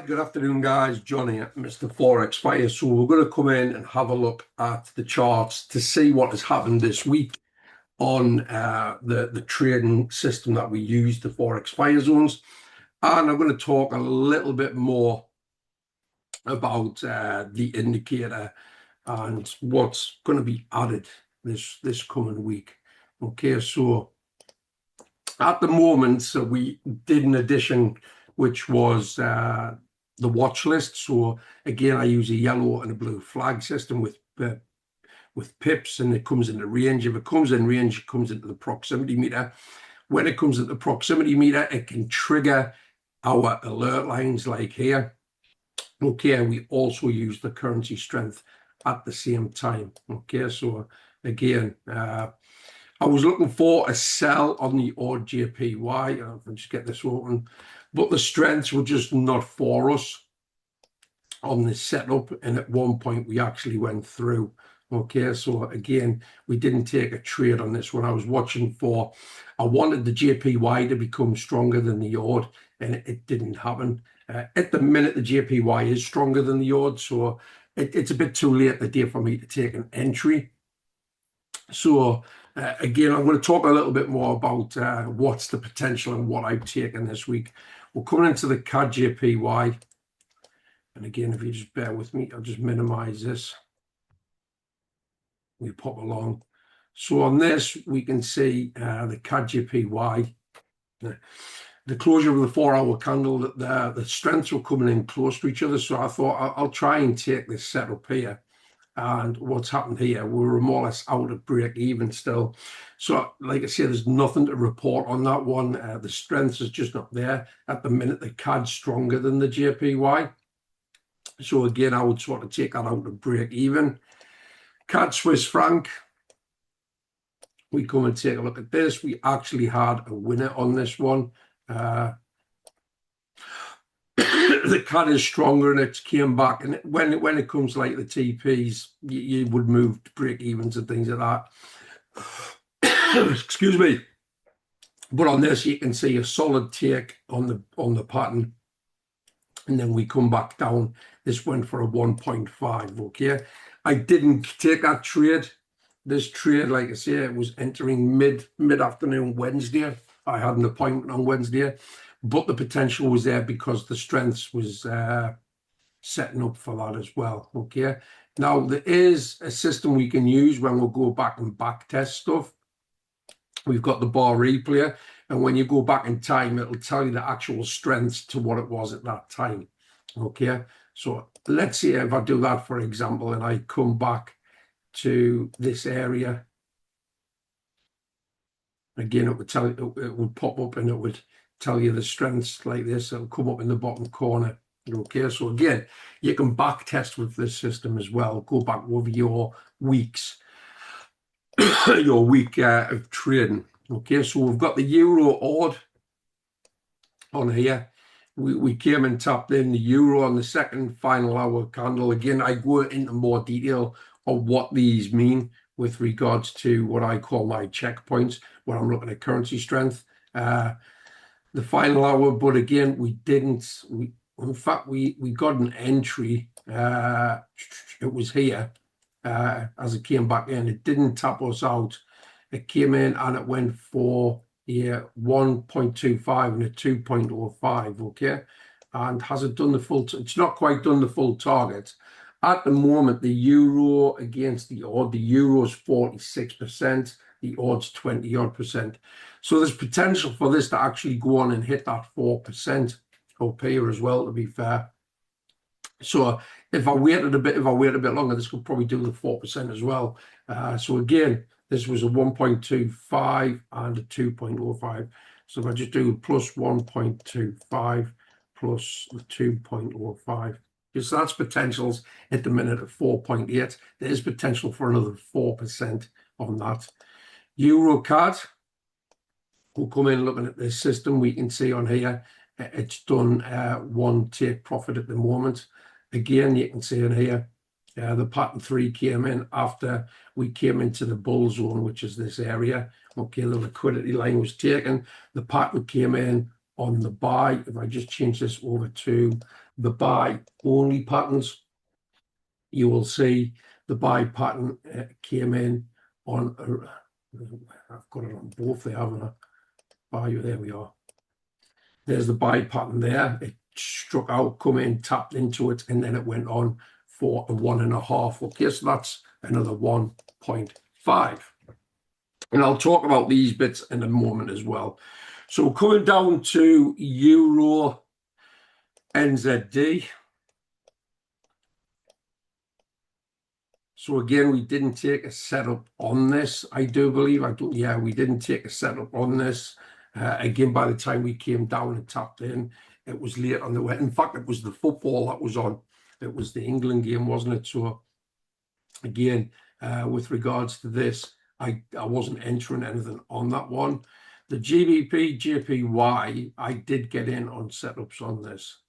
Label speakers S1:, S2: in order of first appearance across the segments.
S1: good afternoon, guys. Johnny at Mr. Forex Fire. So we're going to come in and have a look at the charts to see what has happened this week on the trading system that we use, the Forex Fire Zones. And I'm going to talk a little bit more about the indicator and what's going to be added this coming week. Okay, so at the moment, so we did an addition which was the watch list. So again, I use a yellow and a blue flag system with pips, and it comes into range. If it comes in range, it comes into the proximity meter. When it comes into the proximity meter, it can trigger our alert lines like here. Okay, and we also use the currency strength at the same time. Okay, so again, I was looking for a sell on the odd JPY. I'll just get this open. But the strengths were just not for us on this setup. And at one point, we actually went through. Okay, so again, we didn't take a trade on this one. I was watching for, I wanted the JPY to become stronger than the odd, and it didn't happen. At the minute, the JPY is stronger than the odd, so it's a bit too late in the day for me to take an entry. So again, I'm going to talk a little bit more about what's the potential and what I've taken this week. We're coming into the CAD JPY. And again, if you just bear with me, I'll just minimize this. We pop along. So on this, we can see the CAD JPY. The closure of the 4-hour candle, the strengths were coming in close to each other. So I thought I'll try and take this setup here. And what's happened here, we were more or less out of break even still. So like I said, there's nothing to report on that one. The strength is just not there. At the minute, the CAD's stronger than the JPY. So again, I would sort of take that out of break even. CAD Swiss franc. We come and take a look at this. We actually had a winner on this one. The CAD is stronger and it came back, and when it comes like the TPs, you would move to break evens and things like that. Excuse me. But on this, you can see a solid take on the pattern, and then we come back down. This went for a 1.5. Okay, I didn't take that trade. This trade, like I say, it was entering mid-afternoon Wednesday. I had an appointment on Wednesday. But the potential was there because the strengths was setting up for that as well. Okay. Now there is a system we can use when we'll go back and back test stuff. We've got the bar replayer, and when you go back in time, it'll tell you the actual strengths to what it was at that time. Okay. So let's see if I do that, for example, and I come back to this area. Again, it would tell you, it would pop up and it would tell you the strengths like this. It'll come up in the bottom corner. Okay, so again, you can back test with this system as well. Go back over your weeks, your week of trading. Okay, so we've got the euro odd on here. We came and tapped in the euro on the second final hour candle. Again, I go into more detail of what these mean with regards to what I call my checkpoints when I'm looking at currency strength. The final hour, but again, we didn't. In fact, we got an entry. It was here as it came back in. It didn't tap us out. It came in and it went for 1.25 and a 2.05. Okay, and has it done the full? It's not quite done the full target. At the moment, the euro against the odd, the euro is 46%. The odds 20-odd%. So there's potential for this to actually go on and hit that 4% up here as well, to be fair. So if I waited a bit longer, this could probably do the 4% as well. So again, this was a 1.25 and a 2.05. So if I just do plus 1.25 plus the 2.05, because that's potentials at the minute of 4.8. There is potential for another 4% on that. Euro CAD, we'll come in looking at this system. We can see on here, it's done one take profit at the moment. Again, you can see in here, the pattern 3 came in after we came into the bull zone, which is this area. Okay, the liquidity line was taken. The pattern came in on the buy. If I just change this over to the buy only patterns, you will see the buy pattern came in on, I've got it on both there, haven't I? Buy, there we are. There's the buy pattern there. It struck out, come in, tapped into it, and then it went on for a 1.5. Okay, so that's another 1.5. And I'll talk about these bits in a moment as well. So coming down to Euro NZD. So again, we didn't take a setup on this, I do believe. Yeah, we didn't take a setup on this. Again, by the time we came down and tapped in, it was late on the way. In fact, it was the football that was on. It was the England game, wasn't it? So again, with regards to this, I wasn't entering anything on that one. The GBP, JPY, I did get in on setups on this.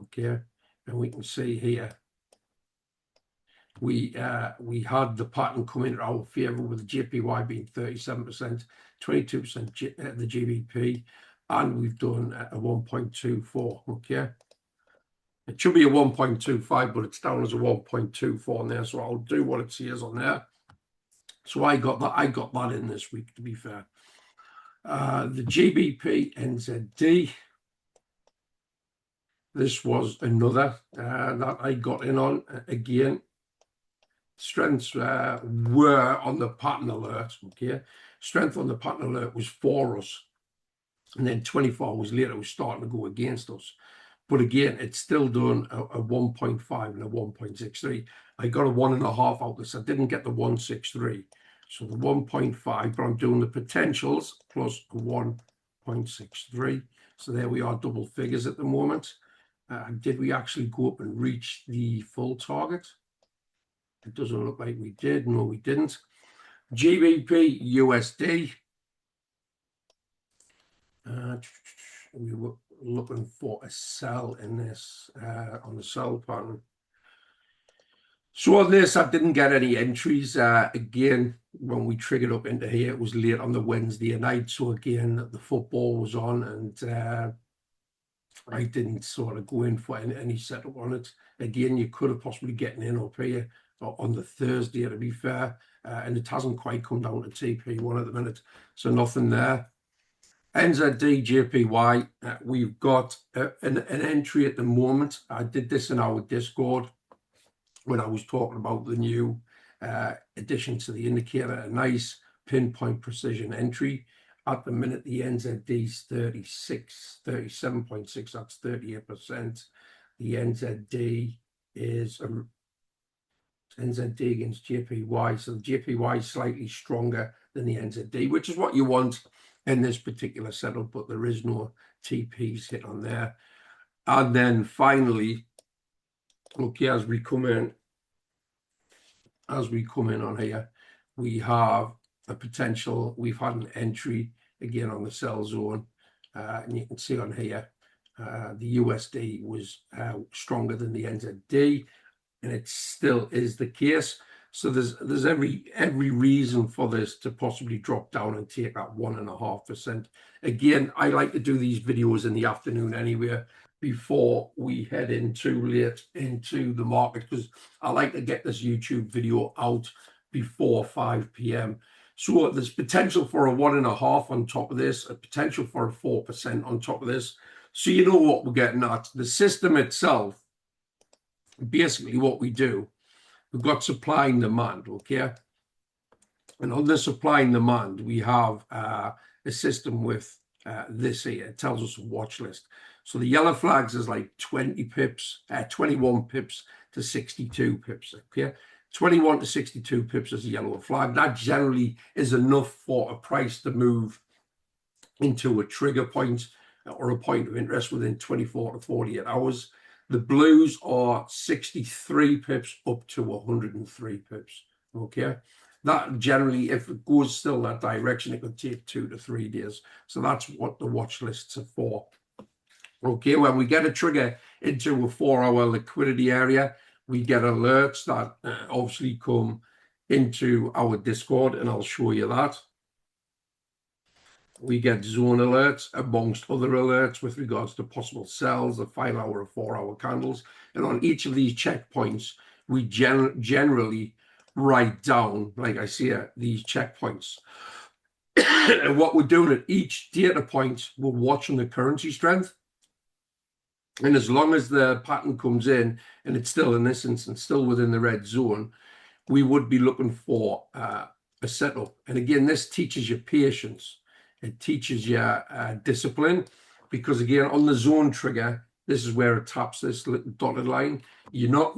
S1: Okay, and we can see here, we had the pattern come in our favor with the JPY being 37%, 22% the GBP, and we've done a 1.24. Okay, it should be a 1.25, but it's down as a 1.24 on there, so I'll do what it says on there. So I got that in this week, to be fair. The GBP NZD, this was another that I got in on. Again, strengths were on the pattern alert. Okay, strength on the pattern alert was for us, and then 24 hours later it was starting to go against us. But again, it's still done a 1.5 and a 1.63. I got a 1.5 out this. I didn't get the 1.63, so the 1.5, but I'm doing the potentials plus a 1.63. So there we are, double figures at the moment. Did we actually go up and reach the full target? It doesn't look like we did. No, we didn't. GBP USD. We were looking for a sell in this on the sell pattern. So on this, I didn't get any entries. Again, when we triggered up into here, it was late on the Wednesday night. So again, the football was on, and I didn't sort of go in for any setup on it. Again, you could have possibly getting in up here on the Thursday, to be fair, and it hasn't quite come down to TP1 at the minute, so nothing there. NZD JPY, we've got an entry at the moment. I did this in our Discord when I was talking about the new addition to the indicator, a nice pinpoint precision entry. At the minute, the NZD is 37.6, that's 38%. The NZD is NZD against JPY, so the JPY is slightly stronger than the NZD, which is what you want in this particular setup, but there is no TPs hit on there. And then finally, okay, as we come in on here, we have a potential, we've had an entry again on the sell zone, and you can see on here, the USD was stronger than the NZD, and it still is the case. So there's every reason for this to possibly drop down and take that 1.5%. Again, I like to do these videos in the afternoon anyway, before we head in too late into the market, because I like to get this YouTube video out before 5 p.m. So there's potential for a 1.5 on top of this, a potential for a 4% on top of this. So you know what we're getting at. The system itself, basically what we do, we've got supply and demand, okay? And on the supply and demand, we have a system with this here. It tells us a watch list. So the yellow flags is like 21 pips to 62 pips, okay? 21 to 62 pips is a yellow flag. That generally is enough for a price to move into a trigger point or a point of interest within 24 to 48 hours. The blues are 63 pips up to 103 pips, okay? That generally, if it goes still that direction, it could take 2 to 3 days. So that's what the watch lists are for. Okay, when we get a trigger into a 4-hour liquidity area, we get alerts that obviously come into our Discord, and I'll show you that. we get zone alerts amongst other alerts with regards to possible sells, the 5 hour or 4 hour candles. And on each of these checkpoints, we generally write down, like I see here, these checkpoints. And what we're doing at each data point, we're watching the currency strength. And as long as the pattern comes in, and it's still in this instance, still within the red zone, we would be looking for a setup. And again, this teaches you patience. It teaches you discipline, because again, on the zone trigger, this is where it taps this little dotted line. You're not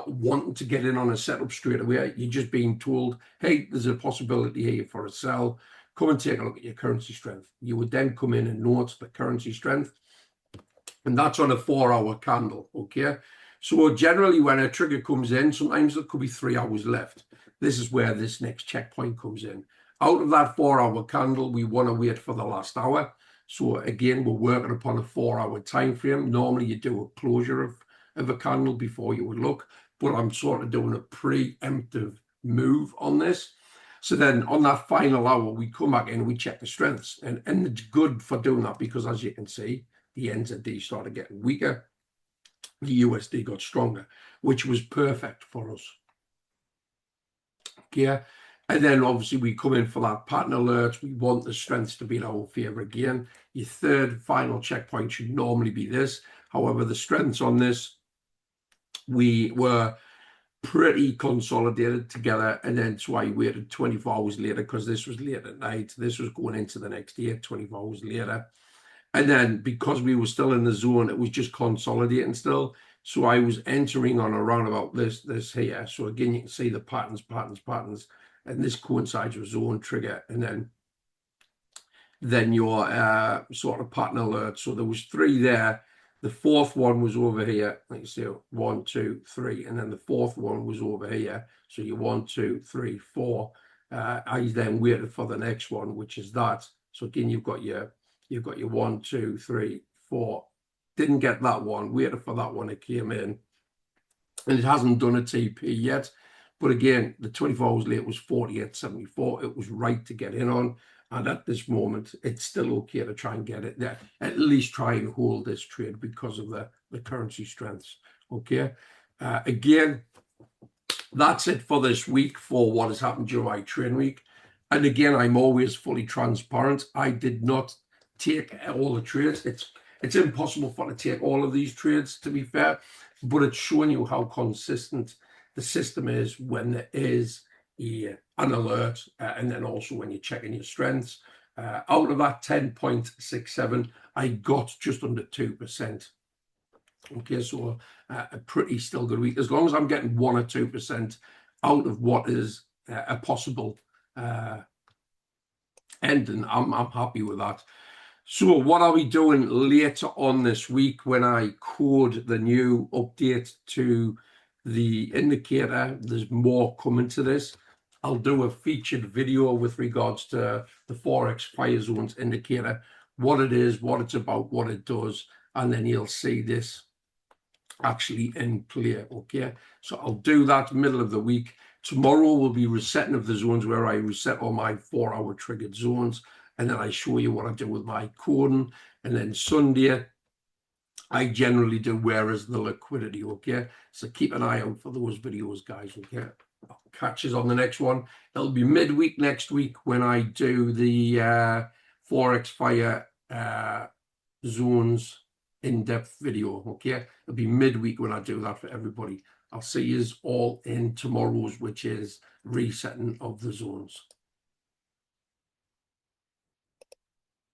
S1: wanting to get in on a setup straight away. You're just being told, hey, there's a possibility here for a sell. Come and take a look at your currency strength. You would then come in and note the currency strength, and that's on a 4 hour candle. Okay, so generally when a trigger comes in, sometimes there could be 3 hours left. This is where this next checkpoint comes in. Out of that 4 hour candle, we want to wait for the last hour. So again, we're working upon a 4 hour time frame. Normally you do a closure of a candle before you would look, but I'm sort of doing a preemptive move on this. So then on that final hour, we come back in and we check the strengths. And it's good for doing that, because as you can see, the NZD started getting weaker. The USD got stronger, which was perfect for us. Yeah. And then obviously we come in for that pattern alert. We want the strengths to be in our favor again. Your third final checkpoint should normally be this. However, the strengths on this, we were pretty consolidated together, and then that's why I waited 24 hours later, because this was late at night. This was going into the next day, 24 hours later. And then because we were still in the zone, it was just consolidating still. So I was entering on around about this here. So again, you can see the patterns, and this coincides with zone trigger, and then your sort of pattern alert. So there was 3 there. The fourth one was over here. Like you see, 1, 2, 3, and then the fourth one was over here. So you 1, 2, 3, 4. I then waited for the next one, which is that. So again, you've got your 1, 2, 3, 4. Didn't get that one. Waited for that one. It came in, and it hasn't done a TP yet. But again, the 24 hours late was 48.74. It was right to get in on. And at this moment, it's still okay to try and get it there. At least try and hold this trade because of the currency strengths. Okay. Again, that's it for this week for what has happened during my trading week. And again, I'm always fully transparent. I did not take all the trades. It's impossible for to take all of these trades, to be fair, but it's showing you how consistent the system is when there is an alert, and then also when you're checking your strengths. Out of that 10.67, I got just under 2%. Okay, so a pretty still good week. As long as I'm getting 1 or 2% out of what is a possible ending, I'm happy with that. So what are we doing later on this week when I code the new update to the indicator? There's more coming to this. I'll do a featured video with regards to the Forex Fire Zones indicator, what it is, what it's about, what it does, and then you'll see this actually in play. Okay, so I'll do that middle of the week. Tomorrow will be resetting of the zones, where I reset all my 4 hour triggered zones, and then I show you what I do with my coding. And then Sunday, I generally do where is the liquidity. Okay, so keep an eye out for those videos, guys. Okay, I'll catch you on the next one. It'll be midweek next week when I do the Forex Fire Zones in-depth video. Okay, it'll be midweek when I do that for everybody. I'll see you all in tomorrow's, which is resetting of the zones.